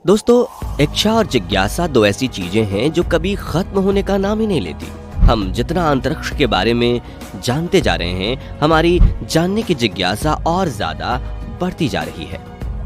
दोस्तों, इच्छा और जिज्ञासा दो ऐसी चीजें हैं जो कभी खत्म होने का नाम ही नहीं लेती। हम जितना अंतरिक्ष के बारे में जानते जा रहे हैं, हमारी जानने की जिज्ञासा और ज्यादा बढ़ती जा रही है।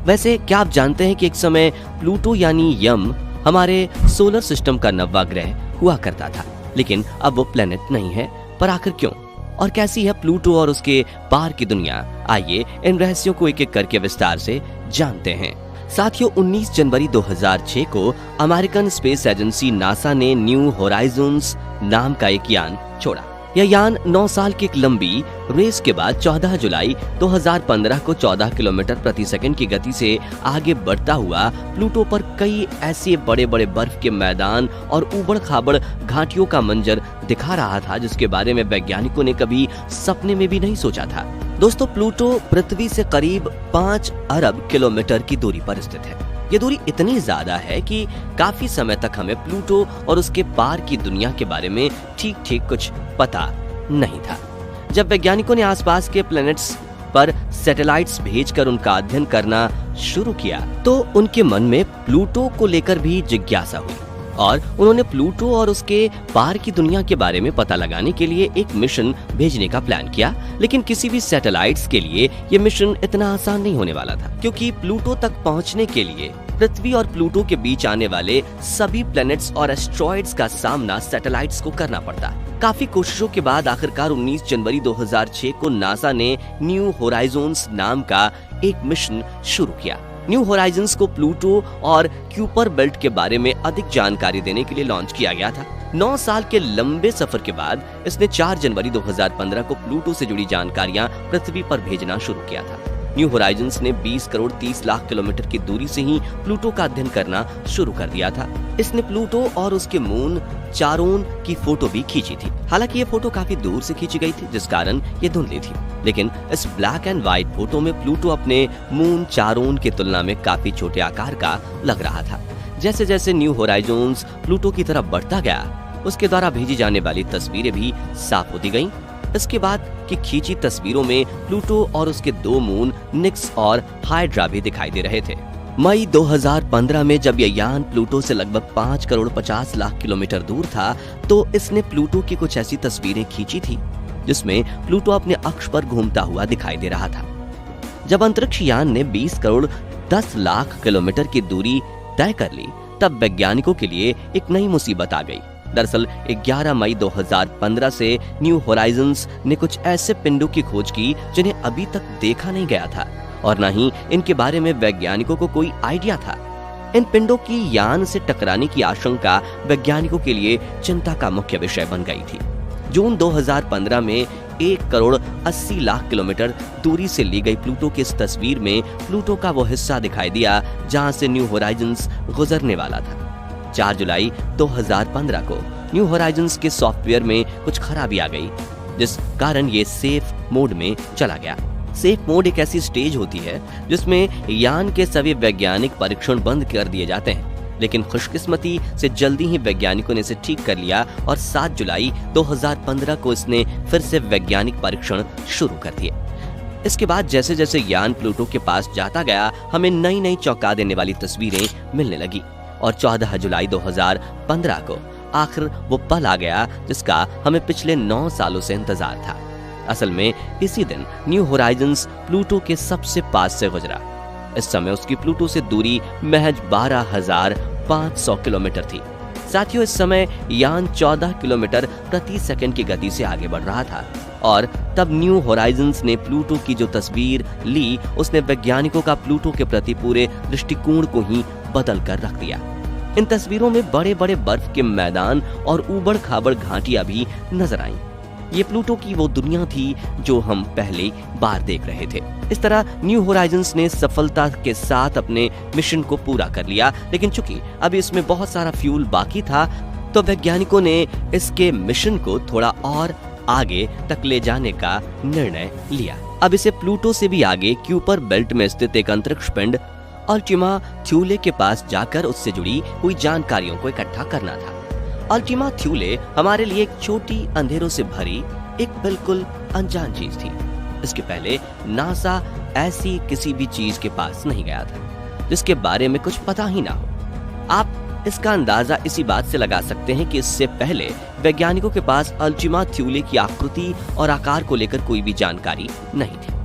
वैसे क्या आप जानते हैं कि एक समय प्लूटो यानी यम हमारे सोलर सिस्टम का 9वां ग्रह हुआ करता था, लेकिन अब वो प्लेनेट नहीं है। पर आखिर क्यों और कैसी है प्लूटो और उसके पार की दुनिया? आइए इन रहस्यों को एक एक करके विस्तार से जानते हैं। साथियों, 19 जनवरी 2006 को अमेरिकन स्पेस एजेंसी नासा ने न्यू होराइजन्स नाम का एक यान छोड़ा। यह यान 9 साल की एक लंबी रेस के बाद 14 जुलाई 2015 को 14 किलोमीटर प्रति सेकंड की गति से आगे बढ़ता हुआ प्लूटो पर कई ऐसे बड़े बड़े बर्फ के मैदान और उबड़ खाबड़ घाटियों का मंजर दिखा रहा था, जिसके बारे में वैज्ञानिकों ने कभी सपने में भी नहीं सोचा था। दोस्तों, प्लूटो पृथ्वी से करीब 5 अरब किलोमीटर की दूरी पर स्थित है। ये दूरी इतनी ज्यादा है कि काफी समय तक हमें प्लूटो और उसके पार की दुनिया के बारे में ठीक ठीक कुछ पता नहीं था। जब वैज्ञानिकों ने आसपास के प्लैनेट्स पर सैटेलाइट्स भेजकर उनका अध्ययन करना शुरू किया, तो उनके मन में प्लूटो को लेकर भी जिज्ञासा हुई और उन्होंने प्लूटो और उसके पार की दुनिया के बारे में पता लगाने के लिए एक मिशन भेजने का प्लान किया। लेकिन किसी भी सैटेलाइट्स के लिए ये मिशन इतना आसान नहीं होने वाला था, क्योंकि प्लूटो तक पहुंचने के लिए पृथ्वी और प्लूटो के बीच आने वाले सभी प्लैनेट्स और एस्ट्रॉइड्स का सामना सैटेलाइट्स को करना पड़ता। काफी कोशिशों के बाद आखिरकार 19 जनवरी 2006 को नासा ने न्यू होराइजन्स नाम का एक मिशन शुरू किया। न्यू होराइजन्स को प्लूटो और क्यूपर बेल्ट के बारे में अधिक जानकारी देने के लिए लॉन्च किया गया था। 9 साल के लंबे सफर के बाद इसने 4 जनवरी 2015 को प्लूटो से जुड़ी जानकारियां पृथ्वी पर भेजना शुरू किया था। न्यू होराइजन्स ने 20 करोड़ 30 लाख किलोमीटर की दूरी से ही प्लूटो का अध्ययन करना शुरू कर दिया था। इसने प्लूटो और उसके मून चारोन की फोटो भी खींची थी। हालांकि ये फोटो काफी दूर से खींची गई थी, जिस कारण ये धुंधली थी। लेकिन इस ब्लैक एंड व्हाइट फोटो में प्लूटो अपने मून चारोन की तुलना में काफी छोटे आकार का लग रहा था। जैसे जैसे न्यू होराइजन्स प्लूटो की तरफ बढ़ता गया, उसके द्वारा भेजी जाने वाली तस्वीरें भी साफ होती गईं। इसके बाद की खींची तस्वीरों में प्लूटो और उसके 2 मून निक्स और हाइड्रा भी दिखाई दे रहे थे। मई 2015 में जब यह यान प्लूटो से लगभग 5 करोड़ 50 लाख किलोमीटर दूर था, तो इसने प्लूटो की कुछ ऐसी तस्वीरें खींची थी जिसमें प्लूटो अपने अक्ष पर घूमता हुआ दिखाई दे रहा था। जब अंतरिक्ष यान ने 20 करोड़ 10 लाख किलोमीटर की दूरी तय कर ली, तब वैज्ञानिकों के लिए एक नई मुसीबत आ गई। दरअसल 11 मई 2015 से न्यू होराइजन्स ने कुछ ऐसे पिंडों की खोज की जिन्हें अभी तक देखा नहीं गया था और न ही इनके बारे में वैज्ञानिकों को कोई आइडिया था। इन पिंडों की यान से टकराने की आशंका वैज्ञानिकों के लिए चिंता का मुख्य विषय बन गई थी। जून 2015 में 1 करोड़ 80 लाख किलोमीटर दूरी से ली गई प्लूटो की इस तस्वीर में प्लूटो का वो हिस्सा दिखाई दिया जहां से न्यू होराइजन्स गुजरने वाला था। 4 जुलाई 2015 को न्यू होराइजन्स के सॉफ्टवेयर में कुछ खराबी आ गई, जिस कारण ये सेफ मोड में चला गया। सेफ मोड एक ऐसी स्टेज होती है जिसमें यान के सभी वैज्ञानिक परीक्षण बंद कर दिए जाते हैं, लेकिन खुशकिस्मती से जल्दी ही वैज्ञानिकों ने इसे ठीक कर लिया और 7 जुलाई 2015 को इसने फिर से वैज्ञानिक परीक्षण शुरू कर दिए। इसके बाद जैसे जैसे यान प्लूटो के पास जाता गया, हमें नई नई चौंका देने वाली तस्वीरें मिलने लगी और 14 जुलाई 2015 को आखिर वो पल आ गया जिसका हमें पिछले 9 सालों से इंतजार था। असल में इसी दिन न्यू होराइजन्स प्लूटो के सबसे पास से गुजरा। इस समय उसकी प्लूटो से दूरी महज 12,500 किलोमीटर थी। साथियों, इस समय यान 14 किलोमीटर प्रति सेकंड की गति से आगे बढ़ रहा था और तब न्यू होराइजन्स ने प्लूटो की जो तस्वीर ली, उसने वैज्ञानिकों का प्लूटो के प्रति पूरे दृष्टिकोण को ही बदल कर रख दिया। इन तस्वीरों में बड़े बड़े बर्फ के मैदान और उबड़ खाबड़ घाटियां भी नजर आईं। ये प्लूटो की वो दुनिया थी जो हम पहले बार देख रहे थे। इस तरह न्यू होराइजन्स ने सफलता के साथ अपने मिशन को पूरा कर लिया, लेकिन चूंकि अभी इसमें बहुत सारा फ्यूल बाकी था, तो वैज्ञानिकों ने इसके मिशन को थोड़ा और आगे तक ले जाने का निर्णय लिया। अब इसे प्लूटो से भी आगे क्यूपर बेल्ट में स्थित एक अंतरिक्ष पिंड अल्टीमा थ्यूले के पास जाकर उससे जुड़ी हुई जानकारियों को इकट्ठा करना था। अल्टीमा थ्यूले हमारे लिए एक छोटी अंधेरों से भरी एक बिल्कुल अनजान चीज थी। इसके पहले नासा ऐसी किसी भी चीज के पास नहीं गया था। जिसके बारे में कुछ पता ही ना हो। आप इसका अंदाजा इसी बात से लगा सकते हैं कि इससे पहले वैज्ञानिकों के पास अल्टीमा थ्यूले की आकृति और आकार को लेकर कोई भी जानकारी नहीं थी।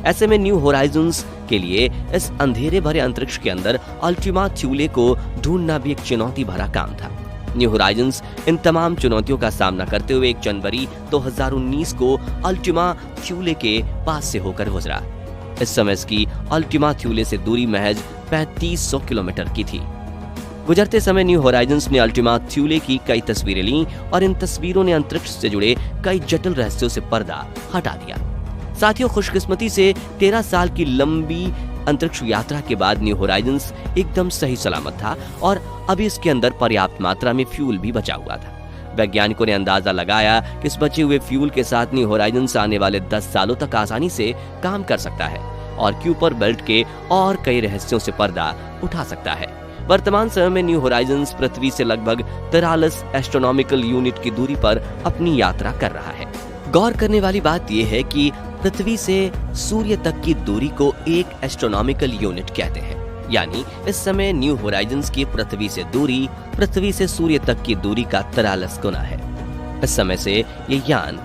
ऐसे में न्यू होराइजन्स के लिए इस अंधेरे भरे अंतरिक्ष के अंदर अल्टीमा थ्यूले को ढूंढना भी एक चुनौती भरा काम था। न्यू होराइजन्स इन तमाम चुनौतियों का सामना करते हुए 1 जनवरी 2019 को अल्टीमा थ्यूले के पास से होकर गुजरा। इस समय इसकी अल्टीमा थ्यूले से दूरी महज 3500 किलोमीटर की थी। गुजरते समय न्यू होराइजन्स ने अल्टीमा थ्यूले की कई तस्वीरें लीं और इन तस्वीरों ने अंतरिक्ष से जुड़े कई जटिल रहस्यों से पर्दा हटा दिया। साथियों, खुशकिस्मती से 13 साल की लंबी अंतरिक्ष यात्रा के बाद न्यू होराइजन्स एकदम सही सलामत था और अभी इसके अंदर पर्याप्त मात्रा में फ्यूल भी बचा हुआ था। वैज्ञानिकों ने अंदाजा लगाया कि इस बचे हुए फ्यूल के साथ न्यू होराइजन्स आने वाले 10 सालों तक आसानी से काम कर सकता है और क्यूपर बेल्ट के और कई रहस्यों से पर्दा उठा सकता है। वर्तमान समय में न्यू होराइजन्स पृथ्वी से लगभग 43 एस्ट्रोनॉमिकल यूनिट की दूरी पर अपनी यात्रा कर रहा है। गौर करने वाली बात यह है कि पृथ्वी से सूर्य तक की दूरी को एक एस्ट्रोनॉमिकल यूनिट कहते हैं। यानी इस समय न्यू होराइजन्स की पृथ्वी से दूरी पृथ्वी से सूर्य तक की दूरी का 43 गुना है। इस समय से ये यान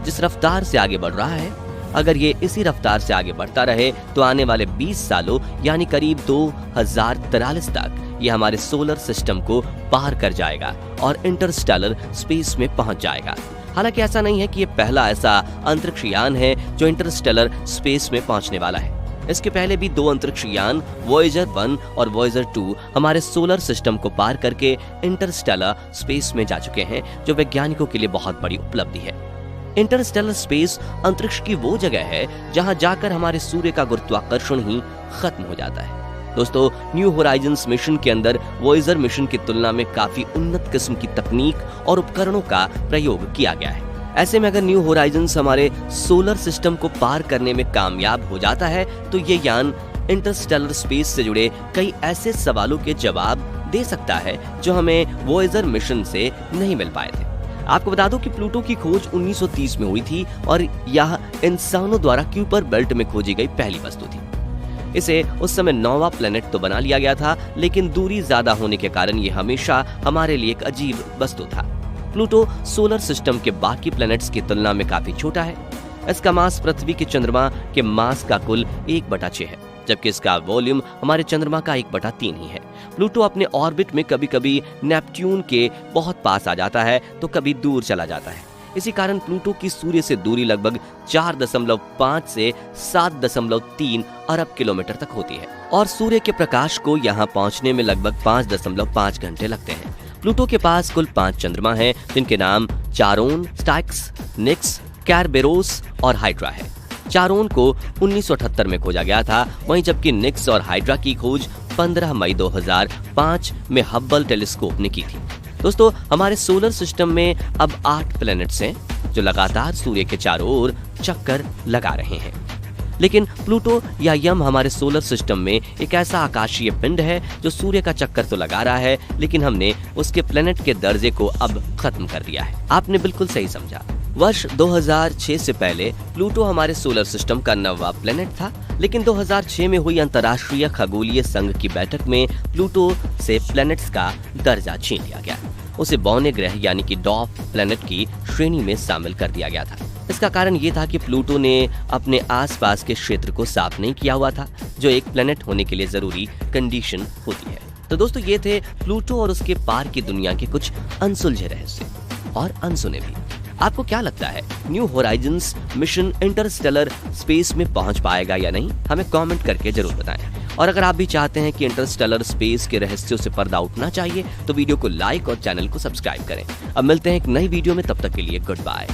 जिस रफ्तार से आगे बढ़ रहा है, अगर ये इसी रफ्तार से आगे बढ़ता रहे तो आने वाले 20 सालों यानी करीब 2043 तक ये हमारे सोलर सिस्टम को पार कर जाएगा और इंटरस्टेलर स्पेस में पहुंच जाएगा। हालांकि ऐसा नहीं है कि ये पहला ऐसा अंतरिक्ष यान है जो इंटरस्टेलर स्पेस में पहुंचने वाला है। इसके पहले भी 2 अंतरिक्ष यान वॉयेजर 1 और वॉयेजर 2 हमारे सोलर सिस्टम को पार करके इंटरस्टेलर स्पेस में जा चुके हैं, जो वैज्ञानिकों के लिए बहुत बड़ी उपलब्धि है। इंटरस्टेलर स्पेस अंतरिक्ष की वो जगह है जहां जाकर हमारे सूर्य का गुरुत्वाकर्षण ही खत्म हो जाता है। दोस्तों, न्यू होराइजन्स मिशन के अंदर वॉयेजर मिशन की तुलना में काफी उन्नत किस्म की तकनीक और उपकरणों का प्रयोग किया गया है। ऐसे में अगर न्यू होराइजन्स हमारे सोलर सिस्टम को पार करने में कामयाब हो जाता है तो ये यान इंटरस्टेलर स्पेस से जुड़े कई ऐसे सवालों के जवाब दे सकता है जो हमें वॉयेजर मिशन से नहीं मिल पाए थे। आपको बता दूं कि प्लूटो की खोज 1930 में हुई थी और यह इंसानों द्वारा क्यूपर बेल्ट में खोजी गई पहली वस्तु थी। इसे उस समय 9वां प्लेनेट तो बना लिया गया था, लेकिन दूरी ज्यादा होने के कारण ये हमेशा हमारे लिए एक अजीब वस्तु था। प्लूटो सोलर सिस्टम के बाकी प्लैनेट्स की तुलना में काफी छोटा है। इसका मास पृथ्वी के चंद्रमा के मास का कुल 1/6 है, जबकि इसका वॉल्यूम हमारे चंद्रमा का 1/3 ही है। प्लूटो अपने ऑर्बिट में कभी कभी नेपट्यून के बहुत पास आ जाता है तो कभी दूर चला जाता है। इसी कारण प्लूटो की सूर्य से दूरी लगभग 4.5 से 7.3 अरब किलोमीटर तक होती है और सूर्य के प्रकाश को यहाँ पहुँचने में लगभग 5.5 घंटे लगते हैं। प्लूटो के पास कुल 5 चंद्रमा हैं, जिनके नाम चारोन, स्टाइक्स, निक्स, कैरबेरोस और हाइड्रा है। चारोन को 1978 में खोजा गया था, वहीं जबकि निक्स और हाइड्रा की खोज 15 मई 2005 में हब्बल टेलीस्कोप ने की थी। दोस्तों, हमारे सोलर सिस्टम में अब 8 प्लैनेट्स हैं जो लगातार सूर्य के चारों ओर चक्कर लगा रहे हैं। लेकिन प्लूटो या यम हमारे सोलर सिस्टम में एक ऐसा आकाशीय पिंड है जो सूर्य का चक्कर तो लगा रहा है, लेकिन हमने उसके प्लैनेट के दर्जे को अब खत्म कर दिया है। आपने बिल्कुल सही समझा। वर्ष 2006 से पहले प्लूटो हमारे सोलर सिस्टम का 9वां प्लैनेट था, लेकिन 2006 में हुई अंतर्राष्ट्रीय खगोलीय संघ की बैठक में प्लूटो से प्लैनेट्स का दर्जा छीन लिया गया। उसे बौने ग्रह यानी कि डॉर्फ प्लैनेट की श्रेणी में शामिल कर दिया गया था। इसका कारण ये था कि प्लूटो ने अपने आसपास के क्षेत्र को साफ नहीं किया हुआ था, जो एक प्लैनेट होने के लिए जरूरी कंडीशन होती है। तो दोस्तों, ये थे प्लूटो और उसके पार की दुनिया के कुछ अनसुलझे रहस्य और अनसुने भी। आपको क्या लगता है, new Horizons mission Interstellar space में पहुंच पाएगा या नहीं? हमें कमेंट करके जरूर बताएं। और अगर आप भी चाहते हैं कि इंटरस्टेलर स्पेस के रहस्यों से पर्दा उठना चाहिए तो वीडियो को लाइक और चैनल को सब्सक्राइब करें। अब मिलते हैं एक नई वीडियो में, तब तक के लिए गुड बाय।